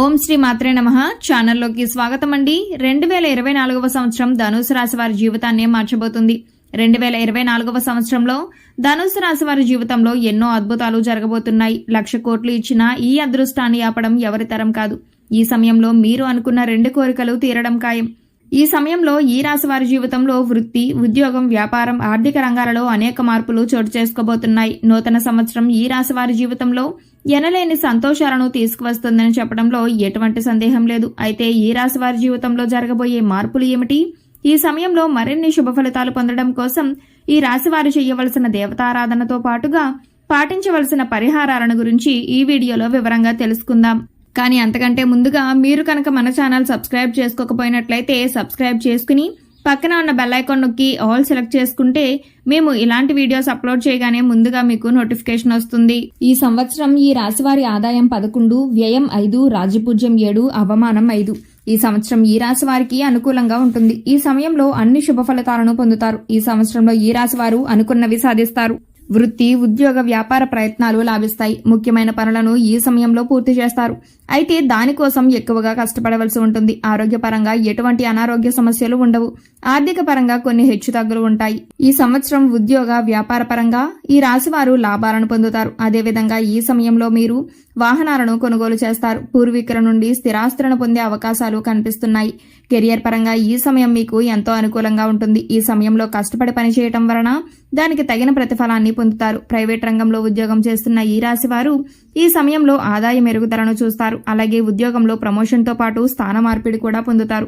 ఓం శ్రీ మాత్రే నమః. ఛానల్లోకి స్వాగతం అండి. 2024వ సంవత్సరం ధనుసు రాశి వారి జీవితాన్ని మార్చబోతుంది. 2024వ సంవత్సరంలో ధనుసు రాశి వారి జీవితంలో ఎన్నో అద్భుతాలు జరగబోతున్నాయి. 1,00,000 కోట్లు ఇచ్చినా ఈ అదృష్టాన్ని ఆపడం ఎవరి తరం కాదు. ఈ సమయంలో మీరు అనుకున్న 2 కోరికలు తీరడం ఖాయం. ఈ సమయంలో ఈ రాశి వారి జీవితంలో వృత్తి, ఉద్యోగం, వ్యాపారం, ఆర్థిక రంగాలలో అనేక మార్పులు చోటు చేసుకోబోతున్నాయి. నూతన సంవత్సరం ఈ రాశి వారి జీవితంలో ఎనలేని సంతోషాలను తీసుకువస్తుందని చెప్పడంలో ఎటువంటి సందేహం లేదు. అయితే ఈ రాశి వారి జీవితంలో జరగబోయే మార్పులు ఏమిటి? ఈ సమయంలో మరిన్ని శుభ ఫలితాలు పొందడం కోసం ఈ రాశి వారు చేయవలసిన దేవతారాధనతో పాటుగా పాటించవలసిన పరిహారాలను గురించి ఈ వీడియోలో వివరంగా తెలుసుకుందాం. కానీ అంతకంటే ముందుగా మీరు కనుక మన ఛానల్ సబ్స్క్రైబ్ చేసుకోకపోయినట్లయితే సబ్స్క్రైబ్ చేసుకుని పక్కన ఉన్న బెల్ ఐకాన్ నొక్కి ఆల్ సెలెక్ట్ చేసుకుంటే మేము ఇలాంటి వీడియోస్ అప్లోడ్ చేయగానే ముందుగా మీకు నోటిఫికేషన్ వస్తుంది. ఈ సంవత్సరం ఈ రాశివారి ఆదాయం 11, వ్యయం 5, రాజ్యపూజ్యం 7, అవమానం 5. ఈ సంవత్సరం ఈ రాశి వారికి అనుకూలంగా ఉంటుంది. ఈ సమయంలో అన్ని శుభ ఫలితాలను పొందుతారు. ఈ సంవత్సరంలో ఈ రాశి వారు అనుకున్నవి సాధిస్తారు. వృత్తి, ఉద్యోగ, వ్యాపార ప్రయత్నాలు లాభిస్తాయి. ముఖ్యమైన పనులను ఈ సమయంలో పూర్తి చేస్తారు. అయితే దానికోసం ఎక్కువగా కష్టపడవలసి ఉంటుంది. ఆరోగ్యపరంగా ఎటువంటి అనారోగ్య సమస్యలు ఉండవు. ఆర్థిక పరంగా కొన్ని హెచ్చుతగ్గులు ఉంటాయి. ఈ సంవత్సరం ఉద్యోగ, వ్యాపార పరంగా ఈ రాశివారు లాభాలను పొందుతారు. అదేవిధంగా ఈ సమయంలో మీరు వాహనాలను కొనుగోలు చేస్తారు. పూర్వీకుల నుండి స్థిరాస్తులను పొందే అవకాశాలు కనిపిస్తున్నాయి. కెరియర్ పరంగా ఈ సమయం మీకు ఎంతో అనుకూలంగా ఉంటుంది. ఈ సమయంలో కష్టపడి పనిచేయటం వలన దానికి తగిన ప్రతిఫలాన్ని పొందుతారు. ప్రైవేట్ రంగంలో ఉద్యోగం చేస్తున్న ఈ రాశి వారు ఈ సమయంలో ఆదాయ మెరుగుదలను చూస్తారు. అలాగే ఉద్యోగంలో ప్రమోషన్తో పాటు స్థాన మార్పిడి కూడా పొందుతారు.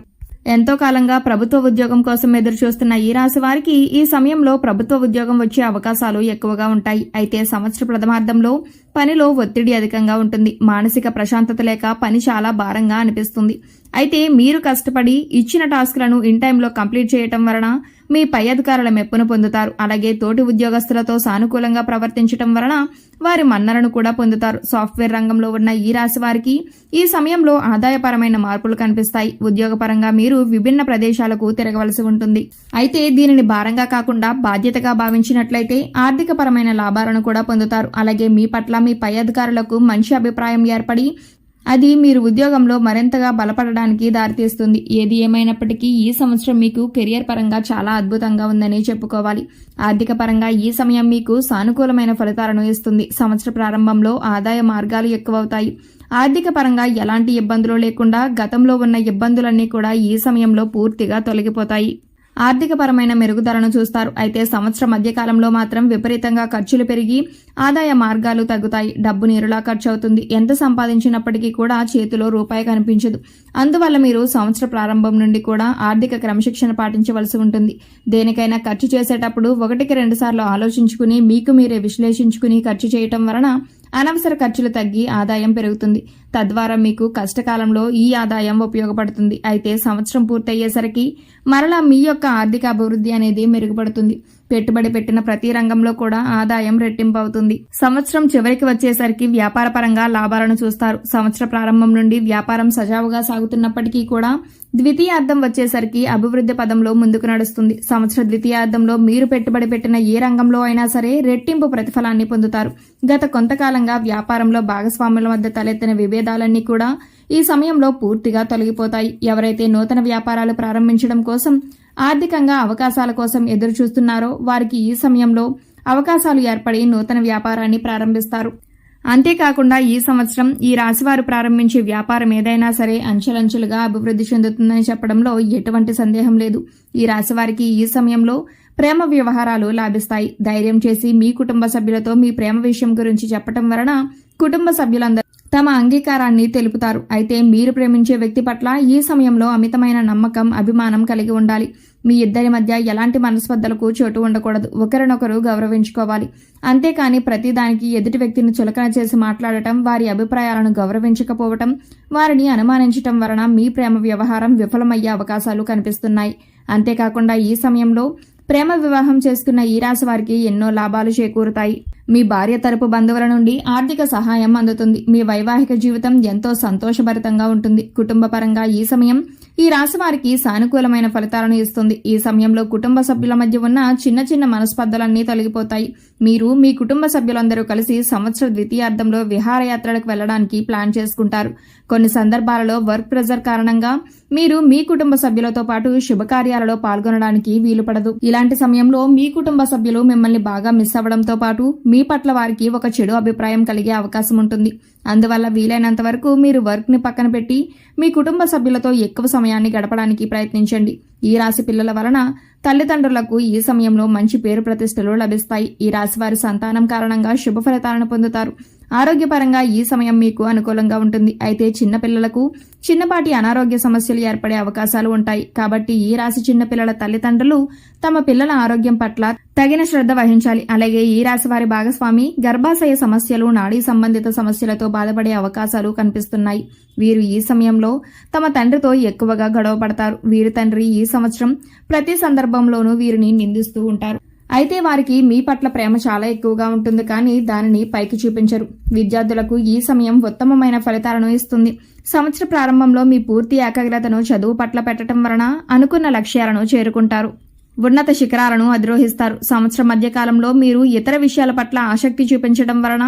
ఎంతో కాలంగా ప్రభుత్వ ఉద్యోగం కోసం ఎదురు చూస్తున్న ఈ రాశి వారికి ఈ సమయంలో ప్రభుత్వ ఉద్యోగం వచ్చే అవకాశాలు ఎక్కువగా ఉంటాయి. అయితే సంవత్సర ప్రథమార్థంలో పనిలో ఒత్తిడి అధికంగా ఉంటుంది. మానసిక ప్రశాంతత లేక పని చాలా భారంగా అనిపిస్తుంది. అయితే మీరు కష్టపడి ఇచ్చిన టాస్క్లను ఇన్ టైంలో కంప్లీట్ చేయటం వలన మీ పై అధికారుల మెప్పును పొందుతారు. అలాగే తోటి ఉద్యోగస్తులతో సానుకూలంగా ప్రవర్తించటం వలన వారి మన్నలను కూడా పొందుతారు. సాఫ్ట్వేర్ రంగంలో ఉన్న ఈ రాశి వారికి ఈ సమయంలో ఆదాయపరమైన మార్పులు కనిపిస్తాయి. ఉద్యోగపరంగా మీరు విభిన్న ప్రదేశాలకు తిరగవలసి ఉంటుంది. అయితే దీనిని భారంగా కాకుండా బాధ్యతగా భావించినట్లయితే ఆర్థిక పరమైన లాభాలను కూడా పొందుతారు. అలాగే మీ పట్ల మీ పై అధికారులకు మంచి అభిప్రాయం ఏర్పడి అది మీరు ఉద్యోగంలో మరింతగా బలపడడానికి దారితీస్తుంది. ఏది ఏమైనప్పటికీ ఈ సంవత్సరం మీకు కెరియర్ పరంగా చాలా అద్భుతంగా ఉందని చెప్పుకోవాలి. ఆర్థిక పరంగా ఈ సమయం మీకు సానుకూలమైన ఫలితాలను ఇస్తుంది. సంవత్సర ప్రారంభంలో ఆదాయ మార్గాలు ఎక్కువవుతాయి. ఆర్థిక పరంగా ఎలాంటి ఇబ్బందులు లేకుండా గతంలో ఉన్న ఇబ్బందులన్నీ కూడా ఈ సమయంలో పూర్తిగా తొలగిపోతాయి. ఆర్థిక పరమైన మెరుగుదలను చూస్తారు. అయితే సంవత్సరం మధ్యకాలంలో మాత్రం విపరీతంగా ఖర్చులు పెరిగి ఆదాయ మార్గాలు తగ్గుతాయి. డబ్బు నీరులా ఖర్చు అవుతుంది. ఎంత సంపాదించినప్పటికీ కూడా చేతిలో రూపాయి కనిపించదు. అందువల్ల మీరు సంవత్సర ప్రారంభం నుండి కూడా ఆర్థిక క్రమశిక్షణ పాటించవలసి ఉంటుంది. దేనికైనా ఖర్చు చేసేటప్పుడు 1-2 సార్లు ఆలోచించుకుని మీకు మీరే విశ్లేషించుకుని ఖర్చు చేయటం వలన అనవసర ఖర్చులు తగ్గి ఆదాయం పెరుగుతుంది. తద్వారా మీకు కష్టకాలంలో ఈ ఆదాయం ఉపయోగపడుతుంది. అయితే సంవత్సరం పూర్తయ్యేసరికి మరలా మీ యొక్క ఆర్థిక అభివృద్ధి అనేది మెరుగుపడుతుంది. పెట్టుబడి పెట్టిన ప్రతి రంగంలో కూడా ఆదాయం రెట్టింపు అవుతుంది. సంవత్సరం చివరికి వచ్చేసరికి వ్యాపార పరంగా లాభాలను చూస్తారు. సంవత్సర ప్రారంభం నుండి వ్యాపారం సజావుగా సాగుతున్నప్పటికీ కూడా ద్వితీయార్థం వచ్చేసరికి అభివృద్ధి పదంలో ముందుకు నడుస్తుంది. సంవత్సర ద్వితీయార్థంలో మీరు పెట్టుబడి పెట్టిన ఏ రంగంలో అయినా సరే రెట్టింపు ప్రతిఫలాన్ని పొందుతారు. గత కొంతకాలంగా వ్యాపారంలో భాగస్వాముల మధ్య తలెత్తిన విభేదాలన్నీ కూడా ఈ సమయంలో పూర్తిగా తొలగిపోతాయి. ఎవరైతే నూతన వ్యాపారాలు ప్రారంభించడం కోసం ఆర్థికంగా అవకాశాల కోసం ఎదురు చూస్తున్నారో వారికి ఈ సమయంలో అవకాశాలు ఏర్పడి నూతన వ్యాపారాన్ని ప్రారంభిస్తారు. అంతేకాకుండా ఈ సంవత్సరం ఈ రాశివారు ప్రారంభించే వ్యాపారం ఏదైనా సరే అంచెలంచెలుగా అభివృద్ధి చెందుతుందని చెప్పడంలో ఎటువంటి సందేహం లేదు. ఈ రాశివారికి ఈ సమయంలో ప్రేమ వ్యవహారాలు లాభిస్తాయి. ధైర్యం చేసి మీ కుటుంబ సభ్యులతో మీ ప్రేమ విషయం గురించి చెప్పటం వలన కుటుంబ సభ్యులందరూ తమ అంగీకారాన్ని తెలుపుతారు. అయితే మీరు ప్రేమించే వ్యక్తి పట్ల ఈ సమయంలో అమితమైన నమ్మకం, అభిమానం కలిగి ఉండాలి. మీ ఇద్దరి మధ్య ఎలాంటి మనస్పర్ధలకు చోటు ఉండకూడదు. ఒకరినొకరు గౌరవించుకోవాలి. అంతేకాని ప్రతిదానికి ఎదుటి వ్యక్తిని చులకన చేసి మాట్లాడటం, వారి అభిప్రాయాలను గౌరవించకపోవటం, వారిని అనుమానించటం వలన మీ ప్రేమ వ్యవహారం విఫలమయ్యే అవకాశాలు కనిపిస్తున్నాయి. అంతేకాకుండా ఈ సమయంలో ప్రేమ వివాహం చేసుకున్న ఈ రాశి వారికి ఎన్నో లాభాలు చేకూరుతాయి. మీ భార్య తరపు బంధువుల నుండి ఆర్థిక సహాయం అందుతుంది. మీ వైవాహిక జీవితం ఎంతో సంతోషభరితంగా ఉంటుంది. కుటుంబ పరంగా ఈ సమయం ఈ రాశి వారికి సానుకూలమైన ఫలితాలను ఇస్తుంది. ఈ సమయంలో కుటుంబ సభ్యుల మధ్య ఉన్న చిన్న చిన్న మనస్పర్ధలన్నీ తొలగిపోతాయి. మీరు మీ కుటుంబ సభ్యులందరూ కలిసి సంవత్సర ద్వితీయార్థంలో విహారయాత్రలకు వెళ్లడానికి ప్లాన్ చేసుకుంటారు. కొన్ని సందర్భాలలో వర్క్ ప్రెజర్ కారణంగా మీరు మీ కుటుంబ సభ్యులతో పాటు శుభకార్యాలలో పాల్గొనడానికి వీలు పడదు. ఇలాంటి సమయంలో మీ కుటుంబ సభ్యులు మిమ్మల్ని బాగా మిస్ అవ్వడంతో పాటు మీ పట్ల వారికి ఒక చెడు అభిప్రాయం కలిగే అవకాశం ఉంటుంది. అందువల్ల వీలైనంత వరకు మీరు వర్క్ ని పక్కన పెట్టి మీ కుటుంబ సభ్యులతో ఎక్కువ సమయాన్ని గడపడానికి ప్రయత్నించండి. ఈ రాశి పిల్లల వలన తల్లిదండ్రులకు ఈ సమయంలో మంచి పేరు ప్రతిష్టలు లభిస్తాయి. ఈ రాశి వారి సంతానం కారణంగా శుభ ఫలితాలను పొందుతారు. ఆరోగ్యపరంగా ఈ సమయం మీకు అనుకూలంగా ఉంటుంది. అయితే చిన్న పిల్లలకు చిన్నపాటి అనారోగ్య సమస్యలు ఏర్పడే అవకాశాలు ఉంటాయి. కాబట్టి ఈ రాశి చిన్న పిల్లల తల్లిదండ్రులు తమ పిల్లల ఆరోగ్యం పట్ల తగిన శ్రద్ధ వహించాలి. అలాగే ఈ రాశి వారి భాగస్వామి గర్భాశయ సమస్యలు, నాడీ సంబంధిత సమస్యలతో బాధపడే అవకాశాలు కనిపిస్తున్నాయి. వీరు ఈ సమయంలో తమ తండ్రితో ఎక్కువగా గొడవ పడతారు. వీరి తండ్రి ఈ సంవత్సరం ప్రతి సందర్భంలోనూ వీరిని నిందిస్తూ ఉంటారు. అయితే వారికి మీ పట్ల ప్రేమ చాలా ఎక్కువగా ఉంటుంది, కానీ దానిని పైకి చూపించరు. విద్యార్థులకు ఈ సమయం ఉత్తమమైన ఫలితాలను ఇస్తుంది. సంవత్సర ప్రారంభంలో మీ పూర్తి ఏకాగ్రతను చదువు పట్ల పెట్టడం వలన అనుకున్న లక్ష్యాలను చేరుకుంటారు. ఉన్నత శిఖరాలను అధిరోహిస్తారు. సంవత్సరం మధ్యకాలంలో మీరు ఇతర విషయాల పట్ల ఆసక్తి చూపించడం వలన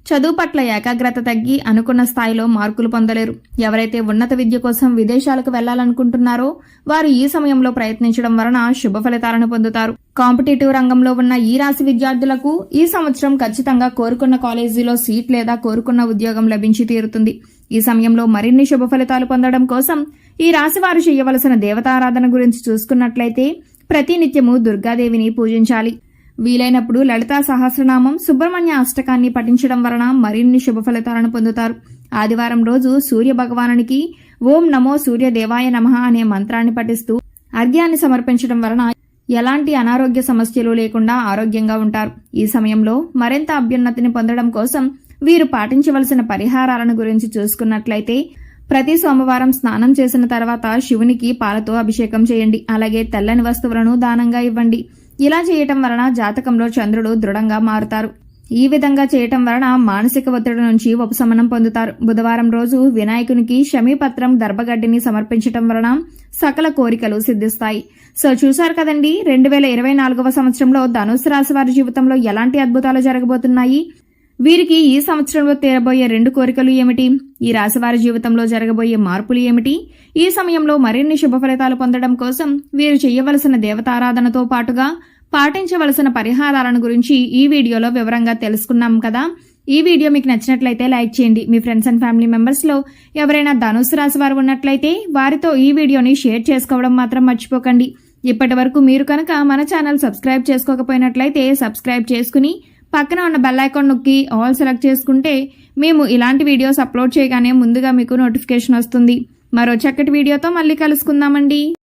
చదువు పట్ల ఏకాగ్రత తగ్గి అనుకున్న స్థాయిలో మార్కులు పొందలేరు. ఎవరైతే ఉన్నత విద్య కోసం విదేశాలకు వెళ్లాలనుకుంటున్నారో వారు ఈ సమయంలో ప్రయత్నించడం వలన శుభ ఫలితాలను పొందుతారు. కాంపిటేటివ్ రంగంలో ఉన్న ఈ రాశి విద్యార్థులకు ఈ సంవత్సరం ఖచ్చితంగా కోరుకున్న కాలేజీలో సీట్ లేదా కోరుకున్న ఉద్యోగం లభించి తీరుతుంది. ఈ సమయంలో మరిన్ని శుభ ఫలితాలు పొందడం కోసం ఈ రాశి వారు చేయవలసిన దేవతారాధన గురించి చూసుకున్నట్లయితే ప్రతినిత్యము దుర్గాదేవిని పూజించాలి. వీలైనప్పుడు లలితా సహస్రనామం, సుబ్రహ్మణ్య అష్టకాన్ని పఠించడం వలన మరిన్ని శుభ ఫలితాలను పొందుతారు. ఆదివారం రోజు సూర్య భగవానునికి ఓం నమో సూర్యదేవాయ నమః అనే మంత్రాన్ని పఠిస్తూ అర్ఘ్యాన్ని సమర్పించడం వలన ఎలాంటి అనారోగ్య సమస్యలు లేకుండా ఆరోగ్యంగా ఉంటారు. ఈ సమయంలో మరింత అభ్యున్నతిని పొందడం కోసం వీరు పాటించవలసిన పరిహారాలను గురించి చూసుకున్నట్లయితే ప్రతి సోమవారం స్నానం చేసిన తర్వాత శివునికి పాలతో అభిషేకం చేయండి. అలాగే తెల్లని వస్తువులను దానంగా ఇవ్వండి. ఇలా చేయటం వలన జాతకంలో చంద్రుడు దృఢంగా మారుతారు. ఈ విధంగా చేయటం వలన మానసిక ఒత్తిడి నుంచి ఉపశమనం పొందుతారు. బుధవారం రోజు వినాయకునికి శమీపత్రం, దర్భగడ్డిని సమర్పించటం వలన సకల కోరికలు సిద్ధిస్తాయి. సో చూశారు కదండి, 2024వ సంవత్సరంలో ధనుస్సు రాశి వారి జీవితంలో ఎలాంటి అద్భుతాలు జరగబోతున్నాయి. వీరికి ఈ సంవత్సరంలో తీరబోయే 2 కోరికలు ఏమిటి, ఈ రాశివారి జీవితంలో జరగబోయే మార్పులు ఏమిటి, ఈ సమయంలో మరిన్ని శుభ ఫలితాలు పొందడం కోసం వీరు చేయవలసిన దేవతారాధనతో పాటుగా పాటించవలసిన పరిహారాలను గురించి ఈ వీడియోలో వివరంగా తెలుసుకున్నాం కదా. ఈ వీడియో మీకు నచ్చినట్లయితే లైక్ చేయండి. మీ ఫ్రెండ్స్ అండ్ ఫ్యామిలీ మెంబర్స్ లో ఎవరైనా ధనుస్సు రాశి వారు ఉన్నట్లయితే వారితో ఈ వీడియోని షేర్ చేసుకోవడం మాత్రం మర్చిపోకండి. ఇప్పటి వరకు మీరు కనుక మన ఛానల్ సబ్స్క్రైబ్ చేసుకోకపోయినట్లయితే సబ్స్క్రైబ్ చేసుకుని పక్కన ఉన్న బెల్ ఐకాన్ నొక్కి ఆల్ సెలెక్ట్ చేసుకుంటే మేము ఇలాంటి వీడియోస్ అప్లోడ్ చేయగానే ముందుగా మీకు నోటిఫికేషన్ వస్తుంది. మరో చక్కటి వీడియోతో మళ్ళీ కలుసుకుందామండి.